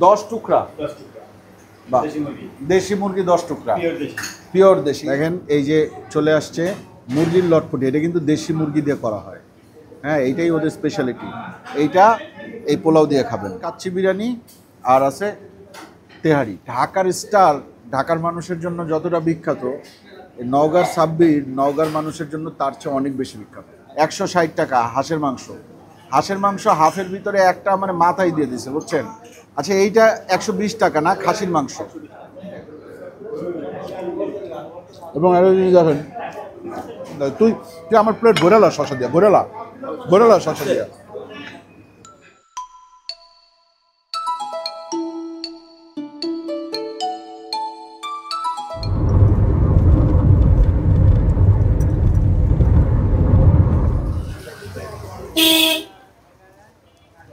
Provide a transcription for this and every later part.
10 টুকরা। 10 টুকরা। বাহ, দেশি মুরগি 10 টুকরা, পিওর দেশি। দেখেন এই যে চলে আসছে মুরগির লটপটি, এটা কিন্তু দেশি মুরগি দিয়ে করা হয়। হ্যাঁ, এইটাই ওদের স্পেশালিটি। এইটা এই পোলাও দিয়ে খাবেন। কাচ্চি বিরিয়ানি আর আছে তেহারি। ঢাকার স্টার, ঢাকার মানুষের জন্য যতটা বিখ্যাত, নওগাঁর সাব্বির নওগাঁর মানুষের জন্য তার চেয়ে অনেক বেশি বিখ্যাত। 160 টাকা হাঁসের মাংস। হাঁসের মাংস হাফের ভিতরে একটা মানে মাথায় দিয়ে দিছে, বুঝছেন? আচ্ছা, এইটা 120 টাকা না, খাসির মাংস। এবং আরো জিনিস দেখেন, তুই তুই আমার প্লেট ভরেলা শসা দিয়া, ভরেলা শসা দিয়া।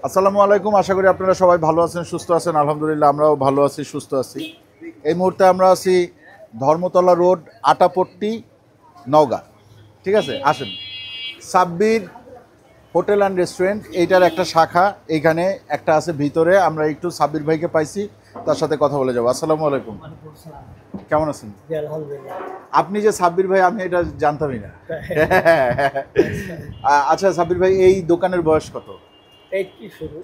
আসসালামু আলাইকুম, আশা করি আপনারা সবাই ভালো আছেন, সুস্থ আছেন। আলহামদুলিল্লাহ আমরাও ভালো আছি, সুস্থ আছি। এই মুহূর্তে আমরা আছি ধর্মতলা রোড, আটাপট্টি, নওগাঁ। ঠিক আছে, আসেন। সাব্বির হোটেল অ্যান্ড রেস্টুরেন্ট, এইটার একটা শাখা এইখানে একটা আছে ভিতরে। আমরা একটু সাব্বির ভাইকে পাইছি, তার সাথে কথা বলে যাবো। আসসালামু আলাইকুম, কেমন আছেন? আপনি যে সাব্বির ভাই, আমি এটা জানতামই না। আচ্ছা সাব্বির ভাই, এই দোকানের বয়স কত? 80 শুরু।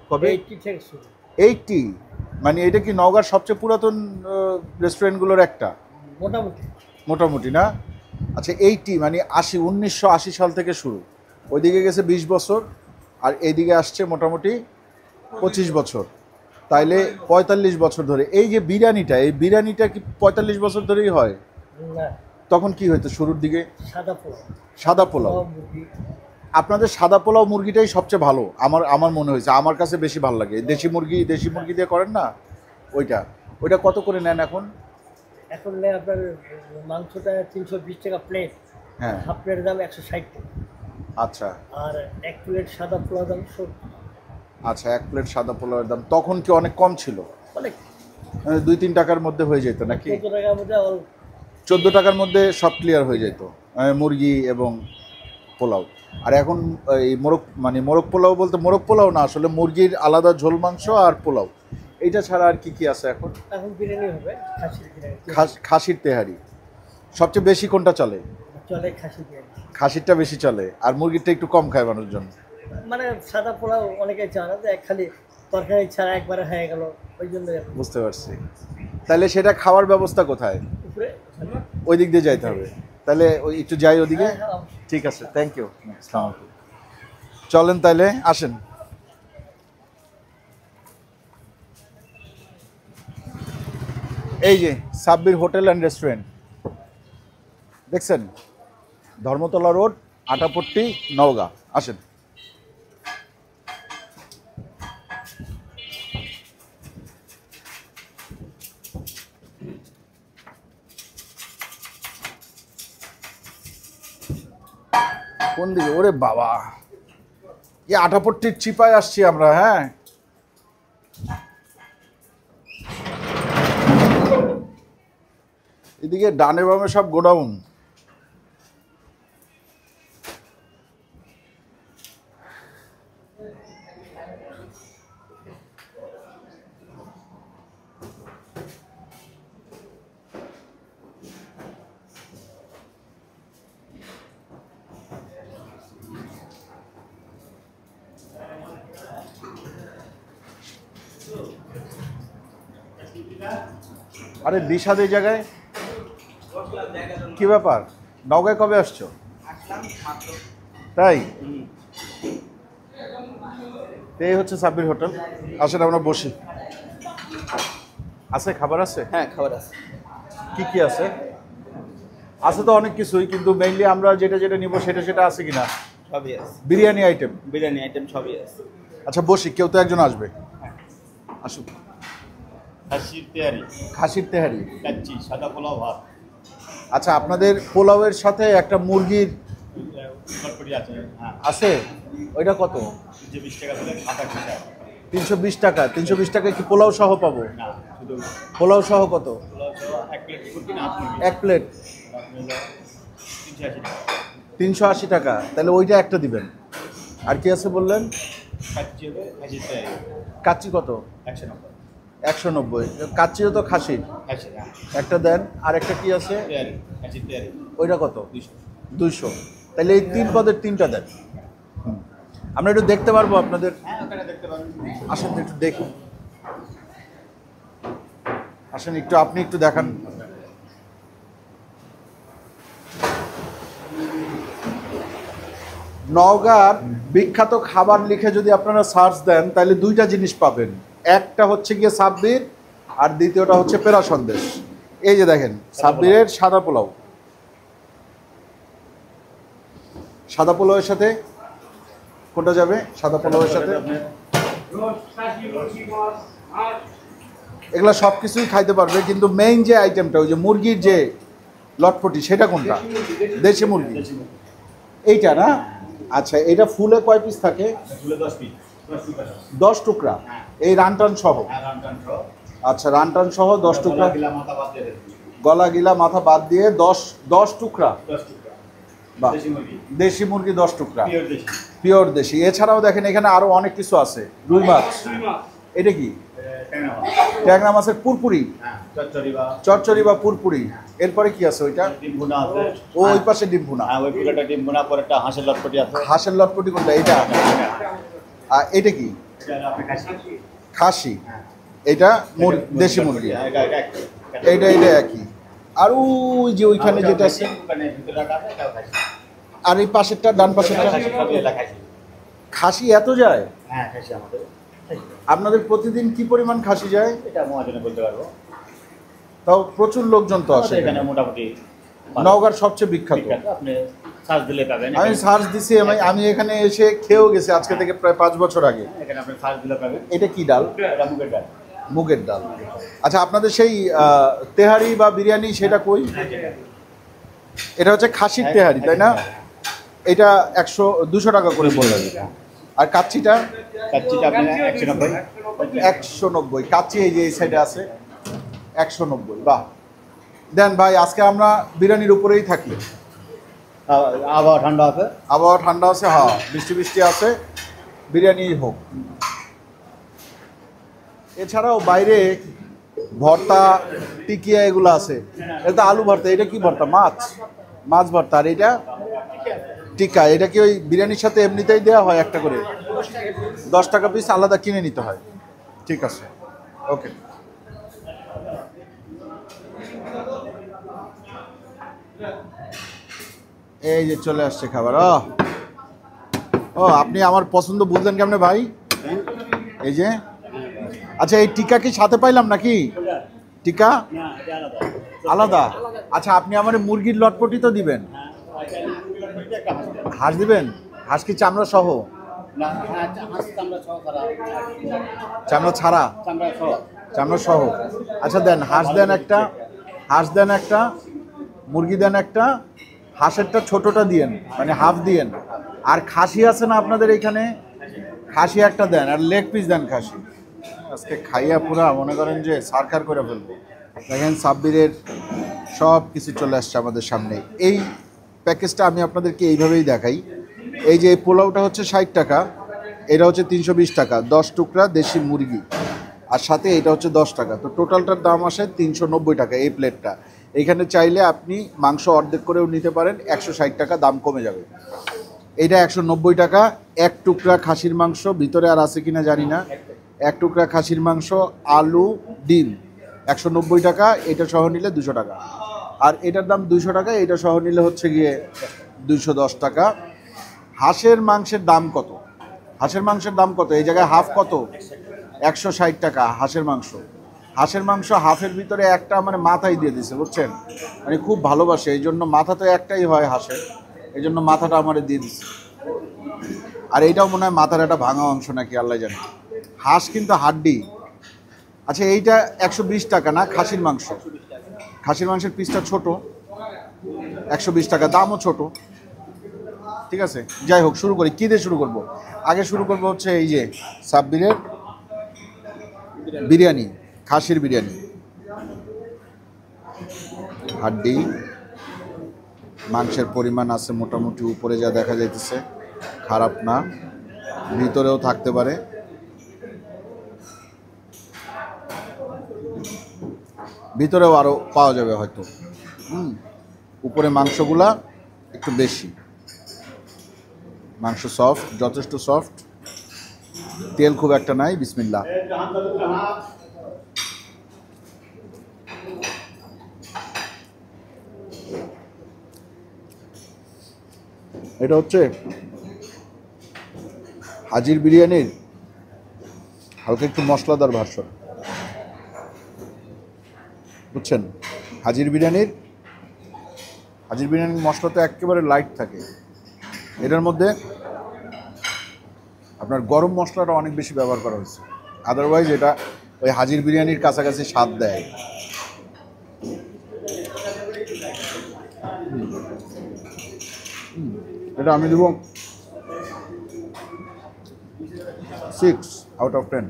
কবে? 80 থেকে শুরু। 80? মানে এটা কি নওগাঁর সবচেয়ে পুরাতন রেস্টুরেন্টগুলোর একটা? মোটামুটি না? আচ্ছা, 80 মানে 1980 সাল থেকে শুরু। ওইদিকে গেছে 20 বছর, আর এইদিকে আসছে মোটামুটি 25 বছর, তাইলে 45 বছর ধরে। এই যে বিরিয়ানিটা, এই বিরিয়ানিটা কি 45 বছর ধরেই হয়? না, তখন কি হইতো শুরুর দিকে? সাদা পোলাও। আপনাদের সাদা পোলাও মুরগিটাই সবচেয়ে ভালো, আমার মনে হয়েছে। আমার কাছে বেশি ভালো লাগে। দেশি মুরগি দিয়ে করেন না, ওইটা কত করে নেন এখন? এখন নেই আপনার মাংসটা 320 টাকা প্লেট। হ্যাঁ, হাফ প্লেটের দাম 160 টাকা। আচ্ছা। আর এক প্লেট সাদা পোলাও দাম 70। আচ্ছা, এক প্লেট সাদা পোলাওয়ের দাম তখন কি অনেক কম ছিল? অনেক, 2-3 টাকার মধ্যে হয়ে যেত নাকি? 14 টাকার মধ্যে 14 টাকার মধ্যে সব ক্লিয়ার হয়ে যেত, মুরগি এবং পোলাও। আর এখন এই মোরগ পোলাও বলতে মোরগ পোলাও না, আসলে মুরগির আলাদা ঝোল মাংস আর পোলাও, এইটা ছাড়া আর কি কি আছে এখন? এখন বিরিয়ানি হবে, খাসির বিরিয়ানি। খাসির তেহারি সবচেয়ে বেশি কোনটা চলে? চলে খাসি বিরিয়ানি। খাসিরটা বেশি চলে, আর মুরগিরটা একটু কম খায় মানুষজন। মানে সাদা পোলাও অনেকে জানে যে খালি তরকারি ছাড়া একবারে হয়ে গেল, ওই জন্য। বুঝতে পারছি। তাহলে সেটা খাওয়ার ব্যবস্থা কোথায়? উপরে ওই দিক দিয়ে যাইতে হবে। তাহলে ওই একটু যাই ওদিকে। হ্যাঁ, ঠিক আছে, থ্যাংক ইউ। আসসালামু আলাইকুম। চলেন তাহলে, আসেন। এই যে সাব্বির হোটেল অ্যান্ড রেস্টুরেন্ট, দেখছেন? ধর্মতলা রোড, আটাপট্টি, নওগাঁ। আসেন। কোন দিকে? ওরে বাবা, এই আটাপট্টির চিপায় আসছি আমরা। হ্যাঁ, এদিকে ডানে বামে সব গোডাউন। আরে দিশাদ এই জায়গায় কি ব্যাপার? নওগাঁয় কবে আসছো? তাই? এই হচ্ছে সাব্বির হোটেল। আসেন আমরা বসি। আছে খাবার? আছে, হ্যাঁ খাবার আছে। কি কি আছে? আছে তো অনেক কিছুই, কিন্তু মেইনলি আমরা যেটা নিব সেটা আছে কিনা? সবই আছে। বিরিয়ানি আইটেম সবই আছে। আচ্ছা বসি, কেউ তো একজন আসবে। আসুন। খাসির তেহারি, কাচ্চি, সাদা পোলাও, ভাত। আচ্ছা, আপনাদের পোলাওয়ের সাথে একটা মুরগির আছে, ওইটা কত? 320 টাকা করে আধা কেজি। 320 টাকা। 320 টাকায় কি পোলাও সহ পাবো? না, শুধু পোলাও সহ কত? পোলাও সহ এক প্লেট মুরগি না, এক প্লেট 380 টাকা। 380 টাকা। তাহলে ওইটা একটা দিবেন। আর কি আছে বললেন? খাচ্ছি হবে খাসির তৈরি কাচ্চি কত? 190 190। কাচ্চিও তো খাসির খাসি হ্যাঁ একটা দেন। আর একটা কি আছে তৈরি খাসির তৈরি ওইটা কত? 200 200। তাহলে এই 3 পদের 3টা দেন। আমরা একটু দেখতে পারবো আপনাদের? হ্যাঁ ওখানে দেখতে পাবেন। আসেন একটু দেখুন, আসেন একটু, আপনি একটু দেখান। নওগাঁর বিখ্যাত খাবার লিখে যদি আপনারা সার্চ দেন তাহলে দুইটা জিনিস পাবেন। একটা হচ্ছে গিয়ে সাব্বির, আর দ্বিতীয়টা হচ্ছে পেরা সন্দেশ। এই যে দেখেন সাব্বিরের সাদা পোলাও, সাদা পোলাওয়ের সাথে কোনটা যাবে? সাদা পোলাওয়ের সাথে এগুলা সব কিছুই খাইতে পারবে, কিন্তু মেইন যে আইটেমটা ওই যে মুরগির যে লটপটি সেটা কোনটা? দেশি মুরগি এইটা না? আচ্ছা, এটা ফুলে কয় পিস থাকে? ফুলে 10 পিস 10 টুকরা এই রানটান সহ? হ্যাঁ রামটান সহ আচ্ছা, রানটান সহ 10 টুকরা, গিলা মাথা বাদ দিয়ে দেবেন। গলা গিলা মাথা বাদ দিয়ে 10 টুকরা। 10 টুকরা বাহ, দেশি মুরগি দেশি মুরগি 10 টুকরা, পিওর দেশি পিওর দেশি। এছাড়াও দেখেন এখানে আরো অনেক কিছু আছে। রুই মাছ, এটা কি? ট্যাংরা মাছ ট্যাংরা মাছের পুরপুরি, হ্যাঁ চচ্চড়ি বা চচ্চড়ি বা পুরপুরি। এরপরে কি আছে ওইটা? ডিম ভুনা আছে ও ওই পাশে ডিম ভুনা। হ্যাঁ ওই পুরোটা ডিম ভুনা পরে একটা হাঁসের লটপটি আছে হাঁসের লটপটি কোনটা? এটা। আর এটা কি? এটা আপনি খাসি খাসি। হ্যাঁ এটা দেশি মুরগি। এটা এইটা এটা একই। আর ওই যে ওইখানে যেটা আছে, ওখানে ভিতরে রাখা আছে এটাও খাসি আর এই পাশেরটা ডান পাশেরটা খাসি সবই এটা খাসি খাসি এত যায়? হ্যাঁ খাসি আমাদের আপনাদের প্রতিদিন কি পরিমাণ খাসি যায়? এটা মহাজনে বলতে পারবো তাও প্রচুর লোকজন তো আসে। এখানে মোটামুটি নওগাঁর সবচেয়ে বিখ্যাত। বিখ্যাত আপনি সার্চ দিলে পাবেন আমি সার্চ দিছি, আমি এখানে এসে খেয়েও গেছি আজকে থেকে প্রায় 5 বছর আগে। এখানে আপনি সার্চ দিলে পাবেন এটা কি ডাল? এটা মুগের ডাল মুগের ডাল। আচ্ছা, আপনাদের সেই তেহারি বা বিরিয়ানি সেটা কই? এটা হচ্ছে খাসির তেহারি তাই না? এটা 200 টাকা করে বললেন। আর কাচ্চিটা? কাচ্চিটা আপনি 190 190। কাচ্চি এই যে এই সাইডে আছে 190। বাহ, দেন ভাই, আজকে আমরা বিরিয়ানির উপরেই থাকি। আবহাওয়া ঠান্ডা আছে আবহাওয়া ঠান্ডা আছে, হ্যাঁ বৃষ্টি বৃষ্টি আছে, বিরিয়ানি হোক। এছাড়াও বাইরে ভর্তা, টিকিয়া এগুলো আছে। এটা আলু ভর্তা, এটা কি ভর্তা? মাছ ভর্তা। আর এটা টিকা, এটা কি ওই বিরিয়ানির সাথে এমনিতেই দেওয়া হয় একটা করে? 10 টাকা পিস আলাদা কিনে নিতে হয়। ঠিক আছে, ওকে। এই যে চলে আসছে খাবার। ও আপনি আমার পছন্দ বুঝলেন কেমনে ভাই? এই যে, আচ্ছা এই টিকা কি সাথে পাইলাম নাকি? টিকা আলাদা? আচ্ছা, আপনি আমার মুরগির লটপটি তো দিবেন, হাঁস দিবেন? হাঁস কি চামড়া সহ? চামড়া ছাড়া? চামড়া সহ। আচ্ছা দেন, হাঁস দেন একটা, হাঁস দেন একটা, মুরগি দেন একটা, হাঁসেরটা ছোটটা দিয়েন, মানে হাফ দিয়েন। আর খাসি আছে না আপনাদের এখানে? খাসি একটা দেন, আর লেগ পিস দেন খাসি। আজকে খাইয়া পুরা মনে করেন যে সারখার করে ফেলবো। দেখেন সাব্বিরের সব কিছু চলে আসছে আমাদের সামনে। এই প্যাকেজটা আমি আপনাদেরকে এইভাবেই দেখাই। এই যে এই পোলাওটা হচ্ছে 60 টাকা, এটা হচ্ছে 320 টাকা, 10 টুকরা দেশি মুরগি, আর সাথে এটা হচ্ছে 10 টাকা। তো টোটালটার দাম আসে 390 টাকা এই প্লেটটা। এইখানে চাইলে আপনি মাংস অর্ধেক করেও নিতে পারেন, 160 টাকা দাম কমে যাবে। এটা 190 টাকা। 1 টুকরা খাসির মাংস, ভিতরে আর আছে কিনা জানি না, 1 টুকরা খাসির মাংস, আলু, ডিম, 190 টাকা। এটা সহ নিলে 200 টাকা। আর এটার দাম 200 টাকা, এটা সহ নিলে হচ্ছে গিয়ে 210 টাকা। হাঁসের মাংসের দাম কত? হাঁসের মাংসের দাম কত? এই জায়গায় হাফ কত? 160 টাকা হাঁসের মাংস। হাঁসের মাংস হাফের ভিতরে একটা মানে মাথাই দিয়ে দিছে, বুঝছেন? মানে খুব ভালোবাসে, এই জন্য মাথা তো একটাই হয় হাঁসের, এই জন্য মাথাটা আমারে দিয়ে দিছে। আর এইটাও মনে হয় মাথার একটা ভাঙা অংশ নাকি, আল্লাহ জানে। হাঁস কিন্তু হাড্ডি। আচ্ছা এইটা 120 টাকা না খাসির মাংস? খাসির মাংসের পিসটা ছোট, 120 টাকা, দামও ছোট। ঠিক আছে, যাই হোক, শুরু করি। কী দিয়ে শুরু করব? আগে শুরু করব হচ্ছে এই যে সাব্বিরের বিরিয়ানি, খাসির বিরিয়ানি। হাড্ডি, মাংসের পরিমাণ আছে মোটামুটি, উপরে যা দেখা যাইতেছে খারাপ না। ভিতরেও থাকতে পারে। ভিতরেও আরও পাওয়া যাবে হয়তো। উপরে মাংসগুলা একটু বেশি, মাংস সফট, যথেষ্ট সফট, তেল খুব একটা নাই। বিসমিল্লাহ। এটা হচ্ছে হাজির বিরিয়ানির হালকা একটু মশলাদার ভার্সন, বুঝছেন? হাজির বিরিয়ানির মশলা তো একেবারে লাইট থাকে, এটার মধ্যে আপনার গরম মশলাটা অনেক বেশি ব্যবহার করা হয়েছে। আদারওয়াইজ এটা ওই হাজির বিরিয়ানির কাছাকাছি স্বাদ দেয়। এটা আমি দেব 6/10।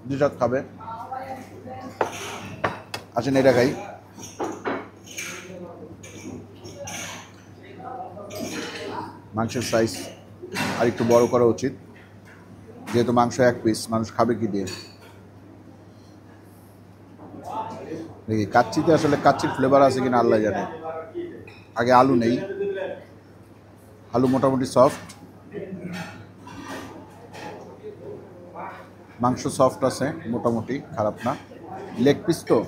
দুজাত খাবে, আসেন এটা খাই। মাংসের সাইজ আর একটু বড় করা উচিত, যেহেতু মাংস 1 পিস, মানুষ খাবে কি দিয়ে? দেখি কাচ্চিতে আসলে কাচ্চির ফ্লেভার আছে কিনা আল্লাহ জানে। আগে আলু নেই, আলু মোটামুটি সফট, মাংস সফট আছে মোটামুটি, খারাপ না। লেগ পিস তো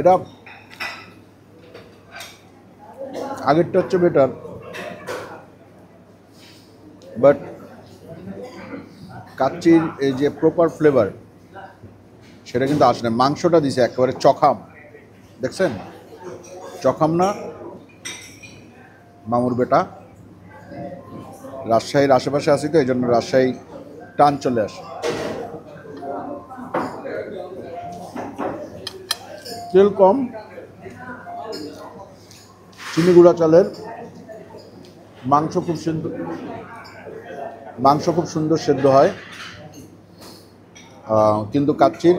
এটা আগেরটা হচ্ছে বেটার, বাট কাচ্চির এই যে প্রপার ফ্লেভার সেটা কিন্তু আসে না। মাংসটা দিছে একেবারে চখাম, দেখছেন? চখাম না মামুর বেটা। রাজশাহীর আশেপাশে আছি তো, এই জন্য রাজশাহী টান চলে আসে। তেল কম, চিনি গুঁড়া চালের, মাংস খুব সুন্দর সেদ্ধ হয়, কিন্তু কাচ্চির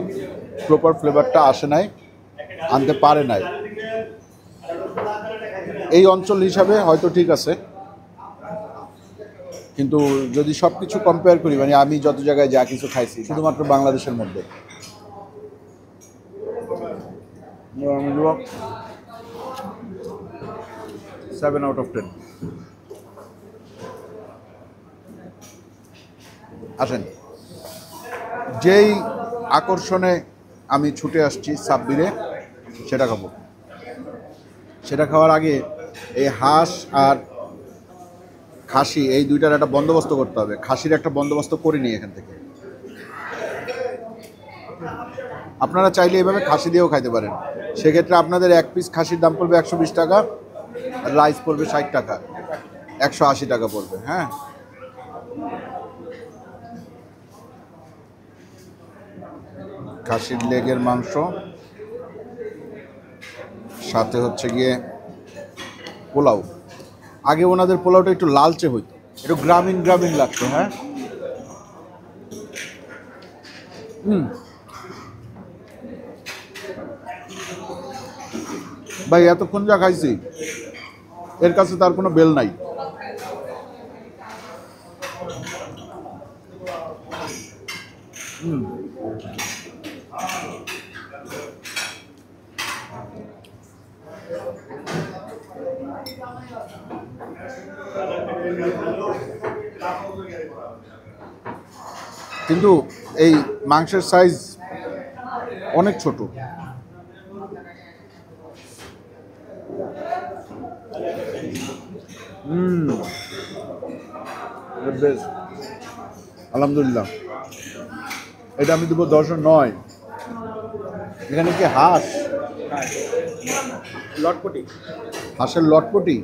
প্রপার ফ্লেভারটা আসে নাই, আনতে পারে নাই। এই অঞ্চল হিসাবে হয়তো ঠিক আছে, কিন্তু যদি সব কিছু কম্পেয়ার করি, মানে আমি যত জায়গায় যা কিছু খাইছি শুধুমাত্র বাংলাদেশের মধ্যে, 7/10। আসেন, যেই আকর্ষণে আমি ছুটে আসছি সাব্বিরে, সেটা খাবো। সেটা খাওয়ার আগে এই হাঁস আর খাসি এই দুইটার একটা বন্দোবস্ত করতে হবে। খাসির একটা বন্দোবস্ত করে নিই এখান থেকে। আপনারা চাইলে এইভাবে খাসি দিয়েও খাইতে পারেন। সেক্ষেত্রে আপনাদের 1 পিস খাসির দাম পড়বে 120 টাকা, আর রাইস পড়বে 60 টাকা, 180 টাকা পড়বে। হ্যাঁ, খাসির লেগের মাংস, সাথে হচ্ছে গিয়ে পোলাও। আগে ওনাদের পোলাওটা একটু লালচে হইতো, একটু গ্রামীণ গ্রামীণ লাগতো। হ্যাঁ, ভাই এতক্ষণ যা খাইছি এর কাছে তার কোনো বেল নাই। কিন্তু এই মাংসের সাইজ অনেক ছোট। আলহামদুলিল্লাহ, এটা আমি দেবো 10/9। এখানে কি হাঁস? লটপটি, হাঁসের লটপটি,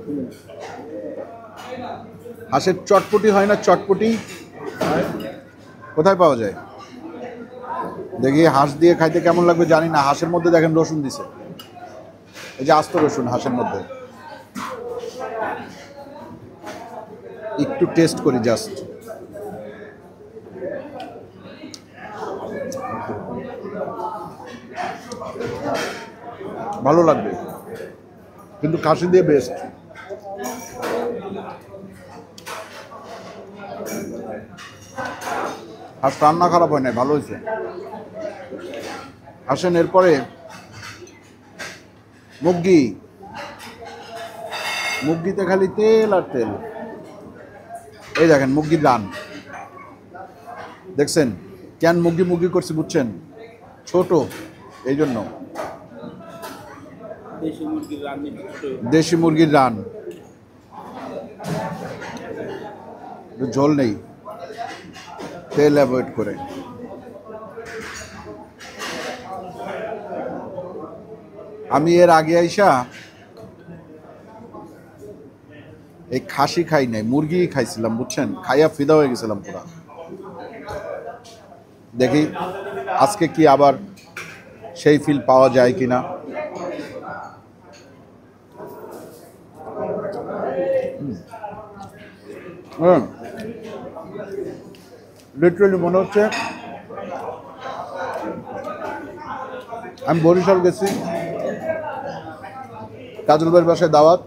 হাঁসের চটপটি হয় না? চটপটি কোথায় পাওয়া যায়? দেখি হাঁস দিয়ে খাইতে কেমন লাগবে জানি না। হাঁসের মধ্যে দেখেন রসুন দিছে, এই যে আস্ত রসুন হাঁসের মধ্যে। একটু টেস্ট করি জাস্ট। ভালো লাগবে, কিন্তু খাসি দিয়ে বেস্ট। আর রান্না খারাপ হয় নাই, ভালো হয়েছে। আসেন এরপরে মুরগি, মুরগিতে খালি তেল আর তেল। এই দেখেন মুরগির রান, দেখছেন কেন মুরগি মুরগি করছি বুঝছেন? ছোট এই জন্য। দেশি মুরগির রান, ঝোল নেই, তেল অ্যাভয়েড করে। আমি এর আগে আইসা এই খাসি খাই নাই, মুরগি খাইছিলাম বুঝছেন, খাইয়া ফিদা হয়ে গেছিলাম পুরা। দেখি আজকে কি আবার সেই ফিল পাওয়া যায় কিনা। লিটারালি মনে হচ্ছে আমি বরিশাল গেছি, কাজল ভাইয়ের বাসায় দাওয়াত,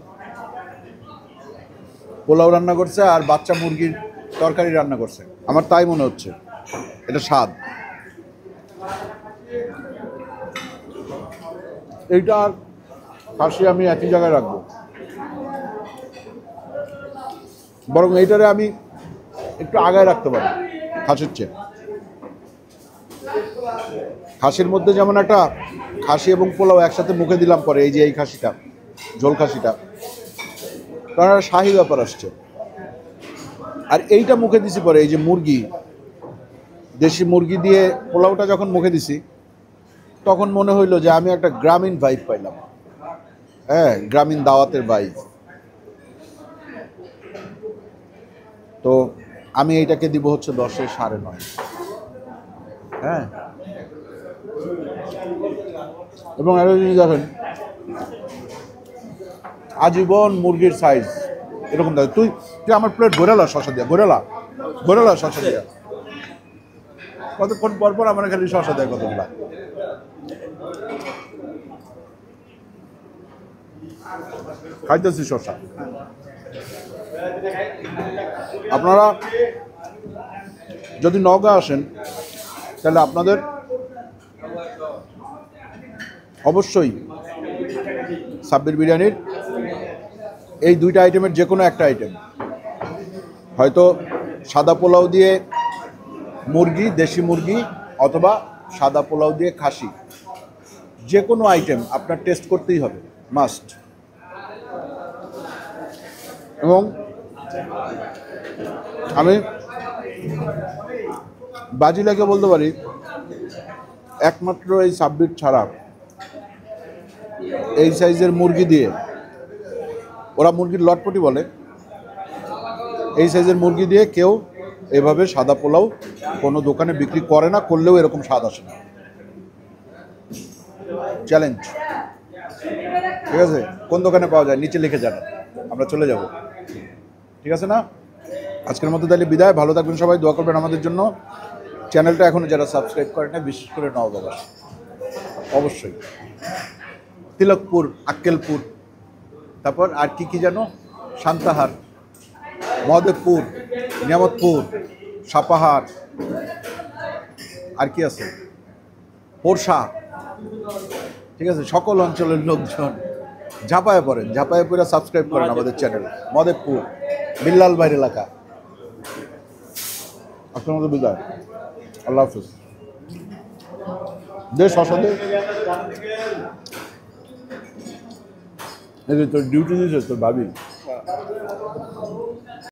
পোলাও রান্না করছে আর বাচ্চা মুরগির তরকারি রান্না করছে। আমার তাই মনে হচ্ছে, এটা স্বাদ। এইটা আর খাসি আমি একই জায়গায় রাখবো, বরং এইটারে আমি একটু আগায় রাখতে পারি খাসির চেয়ে। খাসির মধ্যে যেমন একটা খাসি এবং পোলাও একসাথে মুখে দিলাম পরে, এই যে এই খাসিটা, ঝোল খাসিটা, কারণ একটা শাহী ব্যাপার আসছে। আর এইটা মুখে দিছি পরে, এই যে মুরগি, দেশি মুরগি দিয়ে পোলাওটা যখন মুখে দিছি তখন মনে হইলো যে আমি একটা গ্রামীণ ভাইব পাইলাম। হ্যাঁ, গ্রামীণ দাওয়াতের ভাইব। তো আমি এইটাকে দিব হচ্ছে 10-এ 9.5। হ্যাঁ, এবং আরো জিনিস দেখেন, আজীবন মুরগির সাইজ এরকম থাকে। তুই আমার প্লেট ঘোরালা শসা দিয়া, ঘোরালা শসা দিয়া, কতক্ষণ পর পর আমার খালি শসা দেয় কতগুলা। খাইতেছি শসা। আপনারা যদি নওগাঁ আসেন তাহলে আপনাদের অবশ্যই সাব্বির বিরিয়ানির এই দুইটা আইটেমের যে কোনো একটা আইটেম, হয়তো সাদা পোলাও দিয়ে মুরগি, দেশি মুরগি, অথবা সাদা পোলাও দিয়ে খাসি, যে কোনো আইটেম আপনার টেস্ট করতেই হবে, মাস্ট। এবং আমি বাজি লাগে বলতে পারি, একমাত্র এই সাব্বির ছাড়া এই সাইজের মুরগি দিয়ে, ওরা মুরগির লটপটি বলে, এই সাইজের মুরগি দিয়ে কেউ এভাবে সাদা পোলাও কোনো দোকানে বিক্রি করে না, করলেও এরকম স্বাদ আসে না। চ্যালেঞ্জ, ঠিক আছে? কোন দোকানে পাওয়া যায় নিচে লিখে জানান, আমরা চলে যাব, ঠিক আছে না? আজকের মতো তাহলে বিদায়, ভালো থাকবেন সবাই, দোয়া করবেন আমাদের জন্য। চ্যানেলটা এখনো যারা সাবস্ক্রাইব করে না, বিশেষ করে নওগাঁ অবশ্যই, তিলকপুর, আক্কেলপুর, তারপর আর কি জানো, সান্তাহার, মহাদেবপুর, নিয়ামতপুর, সাপাহার, আর কি আছে, পোরশা, ঠিক আছে? সকল অঞ্চলের লোকজন ঝাঁপায় পড়েন, ঝাঁপায় পড়ে সাবস্ক্রাইব করেন আমাদের চ্যানেল। মহাদেবপুর, বিল্লাল ভাইয়ের এলাকা। আজকের মতো বিদায়, আল্লাহ হাফিজ। দেশ অসাধে তোর ডিউটি দিয়েছে তোর ভাবি।